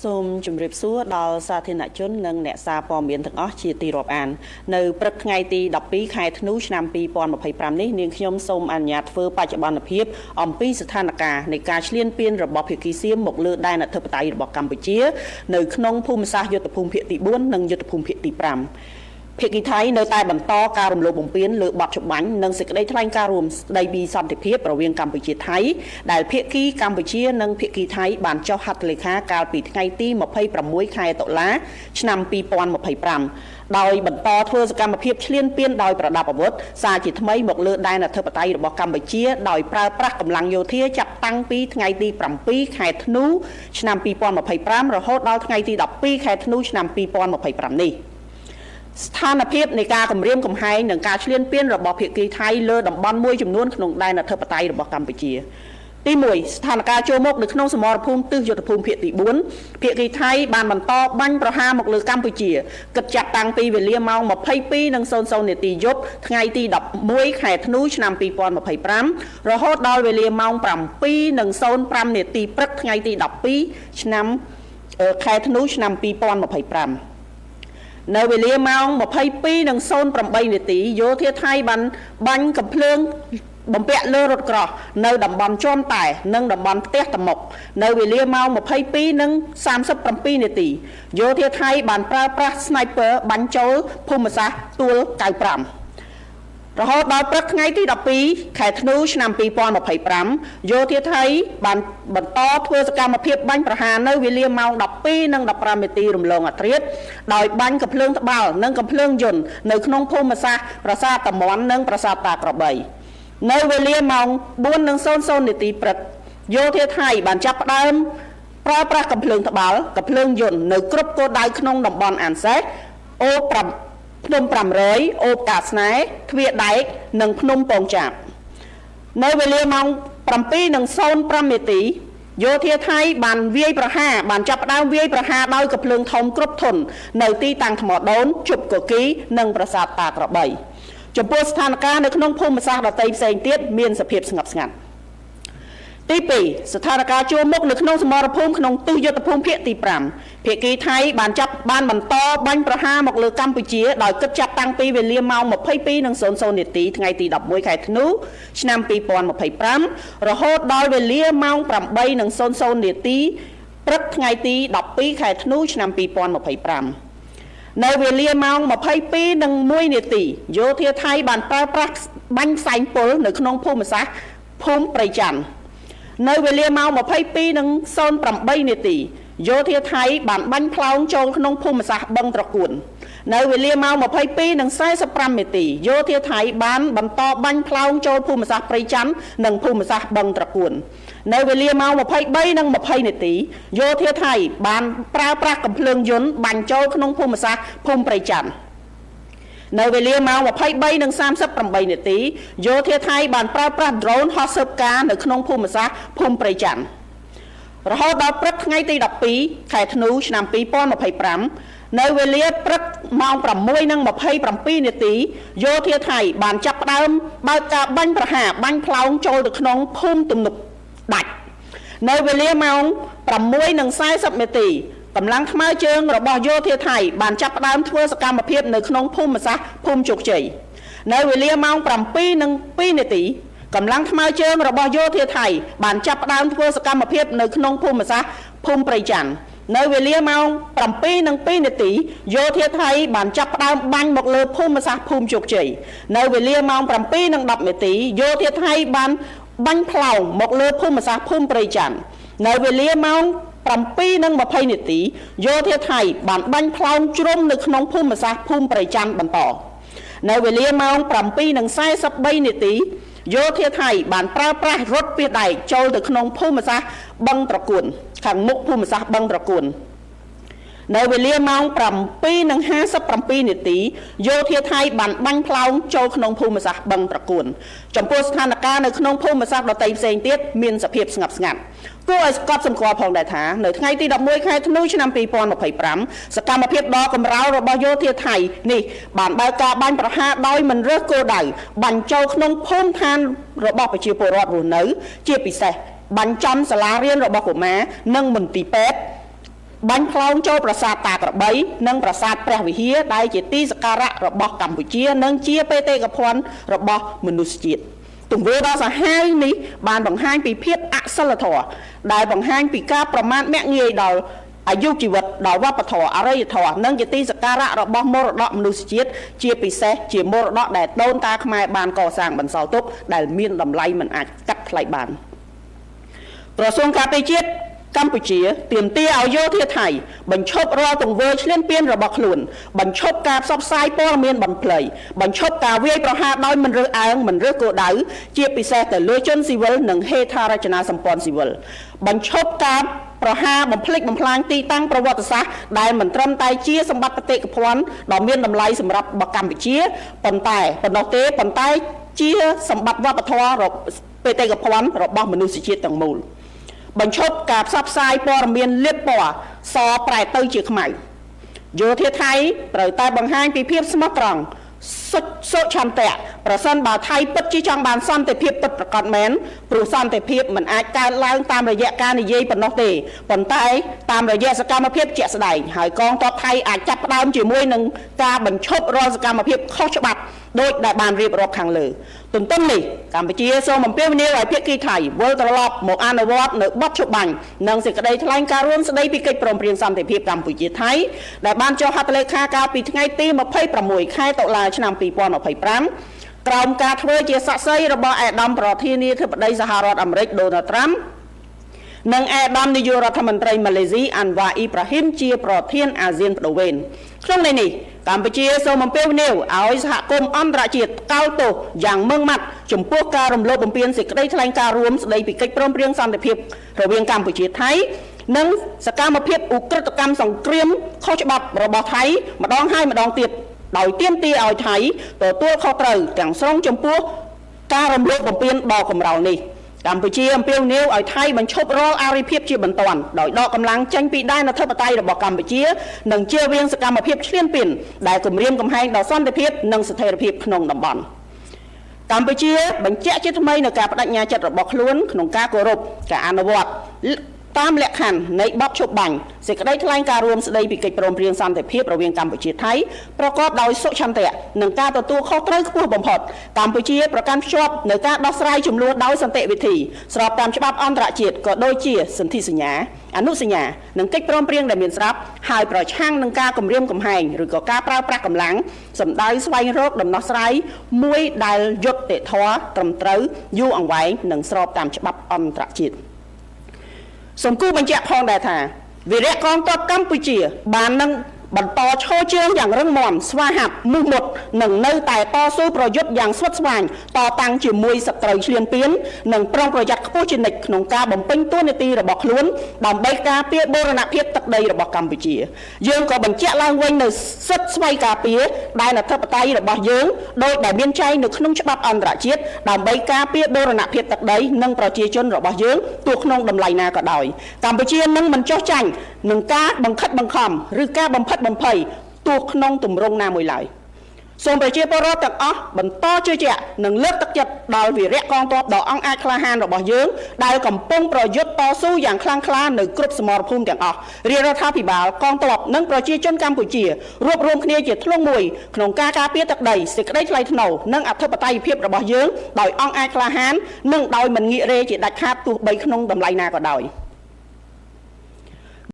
សូមជម្រាបសួរដល់សាធារណជននិងអ្នកសារព័ត៌មានទាំងអស់ជាទីរាប់អាននៅព្រឹកថ្ងៃទី12ខែធ្នូឆ្នាំ2025នេះនាងខ្ញុំសូមអនុញ្ញាតធ្វើបច្ចុប្បន្នភាពអំពីស្ថានភាពនៃការឈ្លានពានរបស់ភាគីសៀមមកលើដែនអធិបតេយ្យរបស់កម្ពុជានៅក្នុងភូមិសាស្ត្រយុទ្ធភូមិភាគទី4និងយុទ្ធភូមិភាគទី5ភាគីថៃនៅតែបន្តការរំលោភបំពានលើបទច្បាញ់និងសេចក្តីថ្លែងការណ៍រួមស្តីពីសន្តិភាពរវាងកម្ពុជាថៃដែលភាគីកម្ពុជានិងភាគីថៃបានចុះហត្ថលេខាកាលពីថ្ងៃទី26ខែតុលាឆ្នាំ2025ដោយបន្តធ្វើសកម្មភាពឈ្លានពានដោយប្រដាប់អាវុធសារជាថ្មីមកលើដែនអធិបតេយ្យរបស់កម្ពុជាដោយប្រើប្រាស់កម្លាំងយោធាចាប់តាំងពីថ្ងៃទី7ខែធ្នូឆ្នាំ2025រហូតដល់ថ្ងៃទី12ខែធ្នូឆ្នាំ2025នេះស្ថានភាពនៃការគម្រាមកំហែងនិងការឈ្លានពានរបស់ភាគីថៃលើតំបន់មួយចំនួនក្នុងដែនអធិបតេយ្យរបស់កម្ពុជាទី1ស្ថានភាពចូលមកនៅក្នុងសមរភូមិទិសយុទ្ធភូមិភាគទី4ភាគីថៃបានបន្តបាញ់ប្រហារមកលើកម្ពុជាគិតចាប់តាំងពីវេលាម៉ោង22:00នាទីយប់ថ្ងៃទី11ខែធ្នូឆ្នាំ2025រហូតដល់វេលាម៉ោង7:05នាទីព្រឹកថ្ងៃទី12ខែធ្នូឆ្នាំ2025នៅវេលាម៉ោង22:08នាទីយោធាថៃបានបាញ់កាំភ្លើងបំពាក់លើរថក្រោះនៅតំបន់ជាន់តែនិងតំបន់ផ្ទះតមុកនៅវេលាម៉ោង22:37នាទីយោធាថៃបានប្រើប្រាស់ Sniper បាញ់ចូលភូមិសាស្ត្រទួល95រហូតដល់ព្រឹកថ្ងៃទី12ខែធ្នូឆ្នាំ2025យោធាថៃបានបន្តធ្វើសកម្មភាពបាញ់ប្រហារនៅវេលាម៉ោង12:15នាទីរំលងអធ្រាត្រដោយបាញ់កាំភ្លើងត្បាល់និងកាំភ្លើងយន្តនៅក្នុងភូមិសាស្ត្រប្រាសាទតាមាន់និងប្រាសាទតាក្របីនៅវេលាម៉ោង4:00នាទីព្រឹកយោធាថៃបានចាប់ផ្ដើមប្រើប្រាស់កាំភ្លើងត្បាល់កាំភ្លើងយន្តនៅគ្រប់គោលដៅក្នុងតំបន់អានសេសអូភ្នំ500អូបកាស្នេហ៍ទ្វារដែកនិងភ្នំពងចាប់នៅវេលាម៉ោង7:05នាទីយោធាថៃបានវាយប្រហារបានចាប់ផ្ដើមវាយប្រហារដោយកាំភ្លើងធំគ្រប់ធន់នៅទីតាំងថ្មដូនជប់កគីនិងប្រាសាទតាក្របីចំពោះស្ថានភាពនៅក្នុងភូមិសាស្ត្រដទៃផ្សេងទៀតមានសភាពស្ងប់ស្ងាត់ទី2ស្ថានភាពជួរមុខនៅក្នុងសមរភូមិក្នុងទិសយុទ្ធភូមិភាគទី5ភាគីថៃបានបន្តបាញ់ប្រហារមកលើកម្ពុជាដោយគិតចាប់តាំងពីវេលាម៉ោង22:00នាទីថ្ងៃទី11ខែធ្នូឆ្នាំ2025រហូតដល់វេលាម៉ោង8:00នាទីព្រឹកថ្ងៃទី12ខែធ្នូឆ្នាំ2025នៅវេលាម៉ោង22:01នាទីយោធាថៃបានប្រើប្រាស់បាញ់ផ្សែងពុលនៅក្នុងភូមិសាស្ត្រភូមិព្រៃច័ន្ទនៅវេលាម៉ោង22:08នាទីយោធាថៃបានបាញ់ផ្លោងចូលក្នុងភូមិសាស្ត្របឹងត្រកួននៅវេលាម៉ោង22:45នាទីយោធាថៃបានបន្តបាញ់ផ្លោងចូលភូមិសាស្ត្រព្រៃច័ន្ទនិងភូមិសាស្ត្របឹងត្រកួននៅវេលាម៉ោង23:20នាទីយោធាថៃបានប្រើប្រាស់កាំភ្លើងយន្តបាញ់ចូលក្នុងភូមិសាស្ត្រភូមិព្រៃច័ន្ទនៅវេលាម៉ោង23:38នាទីយោធាថៃបានប្រើប្រាស់ drone ហោះស៊ើបការនៅក្នុងភូមិសាស្ត្រភូមិព្រៃច័ន្ទរហូតដល់ព្រឹកថ្ងៃទី12ខែធ្នូឆ្នាំ2025នៅវេលាព្រឹកម៉ោង6:27នាទីយោធាថៃបានចាប់ផ្ដើមបើកការបាញ់ប្រហារបាញ់ផ្លោងចូលទៅក្នុងភូមិទំនប់ដាច់នៅវេលាម៉ោង6:40នាទីកម្លាំងថ្មើរជើងរបស់យោធាថៃបានចាប់ផ្ដើមធ្វើសកម្មភាពនៅក្នុងភូមិសាស្ត្រភូមិជោគជ័យនៅវេលាម៉ោង7:02នាទីកម្លាំងថ្មើរជើងរបស់យោធាថៃបានចាប់ផ្ដើមធ្វើសកម្មភាពនៅក្នុងភូមិសាស្ត្រភូមិព្រៃច័ន្ទនៅវេលាម៉ោង7:02នាទីយោធាថៃបានចាប់ផ្ដើមបាញ់មកលើភូមិសាស្ត្រភូមិជោគជ័យនៅវេលាម៉ោង7:10នាទីយោធាថៃបានបាញ់ផ្លោងមកលើភូមិសាស្ត្រភូមិព្រៃច័ន្ទនៅវេលាម៉ោង7:20នាទីយោធាថៃបានបាញ់ផ្លោងជ្រុំនៅក្នុងភូមិសាស្ត្រភូមិព្រៃច័ន្ទបន្តនៅវេលាម៉ោង7:43នាទីយោធាថៃបានប្រើប្រាស់រថពាសដែកចូលទៅក្នុងភូមិសាស្ត្របឹងត្រកួនខាងមុខភូមិសាស្ត្របឹងត្រកួននៅវេលាម៉ោង7:57នាទីយោធាថៃបានបាញ់ផ្លោងចូលក្នុងភូមិសាស្ត្របឹងត្រកួនចំពោះស្ថានភាពនៅក្នុងភូមិសាស្ត្រដទៃផ្សេងទៀតមានសភាពស្ងប់ស្ងាត់គួរឲ្យកត់សម្គាល់ផងដែរថានៅថ្ងៃទី11ខែធ្នូឆ្នាំ2025សកម្មភាពដ៏កម្រោលរបស់យោធាថៃនេះបានបើកការបាញ់ប្រហារដោយមិនរើសគោលដៅបាញ់ចូលក្នុងភូមិឋានរបស់ប្រជាពលរដ្ឋរស់នៅជាពិសេសបាញ់ចំសាលារៀនរបស់កុមារនិងមន្ទីរពេទ្យ បាញ់ផ្លោងចូលប្រាសាទតាក្របីនិងប្រាសាទព្រះវិហារដែលជាទីសក្ការៈរបស់កម្ពុជានិងជាបេតិកភណ្ឌរបស់មនុស្សជាតិទង្វើដ៏សាហាវនេះបានបង្ហាញពីភាពអសិលធម៌ដែលបង្ហាញពីការប្រមាថមាក់ងាយដល់អាយុជីវិតដល់វប្បធម៌អរិយធម៌និងជាទីសក្ការៈរបស់មរតកមនុស្សជាតិជាពិសេសជាមរតកដែលដូនតាខ្មែរបានកសាងបន្សល់ទុកដែលមានតម្លៃមិនអាចកាត់ថ្លៃបានក្រសួងការពារជាតិកម្ពុជាទាមទារឲ្យយោធាថៃបញ្ឈប់រាល់ទង្វើឈ្លានពានរបស់ខ្លួនបញ្ឈប់ការផ្សព្វផ្សាយព័ត៌មានបំភ្លៃបញ្ឈប់ការវាយប្រហារដោយមិនរើសអើងមិនរើសគោលដៅជាពិសេសទៅលើជនស៊ីវិលនិងហេដ្ឋារចនាសម្ព័ន្ធស៊ីវិលបញ្ឈប់ការប្រហារបំភ្លេចបំផ្លាញទីតាំងប្រវត្តិសាស្ត្រដែលមិនត្រឹមតែជាសម្បត្តិបេតិកភណ្ឌដ៏មានតម្លៃសម្រាប់កម្ពុជាប៉ុន្តែជាសម្បត្តិវប្បធម៌បេតិកភណ្ឌរបស់មនុស្សជាតិទាំងមូលបញ្ឈប់ការផ្សព្វផ្សាយព័ត៌មានលៀបពណ៌សប្រែទៅជាខ្មៅយោធាថៃត្រូវតែបង្ហាញពីភាពស្មោះត្រង់សុឆន្ទៈប្រសិនបើថៃពិតជាចង់បានសន្តិភាពពិតប្រាកដមែនព្រោះសន្តិភាពមិនអាចកើតឡើងតាមរយៈការនិយាយប៉ុណ្ណោះទេប៉ុន្តែតាមរយៈសកម្មភាពជាក់ស្ដែងហើយកងទ័ពថៃអាចចាប់ផ្ដើមជាមួយនឹងការបញ្ឈប់រាល់សកម្មភាពខុសច្បាប់ដោយដែលបានរៀបរាប់ខាងលើទន្ទឹមនេះកម្ពុជាសូមអំពាវនាវឲ្យភាគីថៃវិលត្រឡប់មកអនុវត្តនៅបទច្បាញ់និងសេចក្តីថ្លែងការណ៍រួមស្តីពីកិច្ចព្រមព្រៀងសន្តិភាពកម្ពុជាថៃដែលបានចុះហត្ថលេខាកាលពីថ្ងៃទី26ខែតុលាឆ្នាំ2025ក្រោមការធ្វើជាសាក្សីរបស់អាដាមប្រធានាធិបតីសហរដ្ឋអាមេរិកដូណាល់ត្រាំនិងអាដាមនាយករដ្ឋមន្ត្រីម៉ាឡេស៊ីអាន់វ៉ាអ៊ីប្រាហ៊ីមជាប្រធានអាស៊ានបដូវវេនក្នុងន័យនេះកម្ពុជាសូមអំពាវនាវឲ្យសហគមន៍អន្តរជាតិកោតទោសយ៉ាងម៉ឺងម៉ាត់ចំពោះការរំលោភបំពានសេចក្តីថ្លែងការណ៍រួមស្តីពីកិច្ចព្រមព្រៀងសន្តិភាពរវាងកម្ពុជាថៃនិងសកម្មភាពឧក្រិដ្ឋកម្មសង្គ្រាមខុសច្បាប់របស់ថៃម្ដងហើយម្ដងទៀតដោយទាមទារឲ្យថៃទទួលខុសត្រូវទាំងស្រុងចំពោះការរំលោភបំពានដ៏កម្រោលនេះកម្ពុជាអំពាវនាវឲ្យថៃបញ្ឈប់រាល់អារិភាពជាបន្ទាន់ដោយដកកម្លាំងចេញពីដែនអធិបតេយ្យរបស់កម្ពុជានិងជៀសវាងសកម្មភាពឈ្លានពានដែលគំរាមកំហែងដល់សន្តិភាពនិងស្ថិរភាពក្នុងតំបន់កម្ពុជាបញ្ជាក់ជាថ្មីនៅការបដិញ្ញាចិត្តរបស់ខ្លួនក្នុងការគោរពការអនុវត្តតាមលក្ខខណ្ឌនៃបទឈប់បាញ់សេចក្តីថ្លែងការណ៍រួមស្តីពីកិច្ចព្រមព្រៀងសន្តិភាពរវាងកម្ពុជាថៃប្រកបដោយសុឆន្ទៈនិងការទទួលខុសត្រូវខ្ពស់បំផុតកម្ពុជាប្រកាន់ភ្ជាប់នៅការដោះស្រាយជម្លោះដោយសន្តិវិធីស្របតាមច្បាប់អន្តរជាតិក៏ដូចជាសន្ធិសញ្ញាអនុសញ្ញានិងកិច្ចព្រមព្រៀងដែលមានស្រាប់ហើយប្រឆាំងនឹងការគំរាមកំហែងឬក៏ការប្រើប្រាស់កម្លាំងសម្ដៅស្វែងរកដំណោះស្រាយមួយដែលយុត្តិធម៌ត្រឹមត្រូវយូរអង្វែងនិងស្របតាមច្បាប់អន្តរជាតិសូមគូបញ្ជាក់ផងដែរថាវីរៈកងទ័ពកម្ពុជាបាននឹងបន្តឈរជើងយ៉ាងរឹងមាំស្វាហាប់មោះមុតនិងនៅតែតស៊ូប្រយុទ្ធយ៉ាងស្វិតស្វាញតតាំងជាមួយសត្រូវឈ្លានពាននិងប្រុងប្រយ័ត្នខ្ពស់ជានិច្ចក្នុងការបំពេញតួនាទីរបស់ខ្លួនដើម្បីការពារបូរណភាពទឹកដីរបស់កម្ពុជាយើងក៏បញ្ជាក់ឡើងវិញនៅសិទ្ធិស្វ័យការពារដែនអធិបតេយ្យរបស់យើងដោយដែលមានចែងនៅក្នុងច្បាប់អន្តរជាតិដើម្បីការពារបូរណភាពទឹកដីនិងប្រជាជនរបស់យើងទោះក្នុងតម្លៃណាក៏ដោយកម្ពុជានឹងមិនចុះចាញ់នឹងការបង្ខិតបង្ខំឬការបំផិតបំភ័យទោះក្នុងទម្រង់ណាមួយឡើយសូមប្រជាពលរដ្ឋទាំងអស់បន្តជឿជាក់និងលើកទឹកចិត្តដល់វីរៈកងទ័ពដ៏អង់អាចក្លាហានរបស់យើងដែលកំពុងប្រយុទ្ធតស៊ូយ៉ាងខ្លាំងក្លានៅគ្រប់សមរភូមិទាំងអស់រាជរដ្ឋាភិបាលកងទ័ពនិងប្រជាជនកម្ពុជារួបរวมគ្នាជាធ្លុងមួយក្នុងការការពារទឹកដីសេចក្តីថ្លៃថ្នូរនិងអធិបតេយ្យភាពរបស់យើងដោយអង់អាចក្លាហាននិងដោយមិនងាករេជាដាច់ខាតទោះបីក្នុងតម្លៃណាក៏ដោយ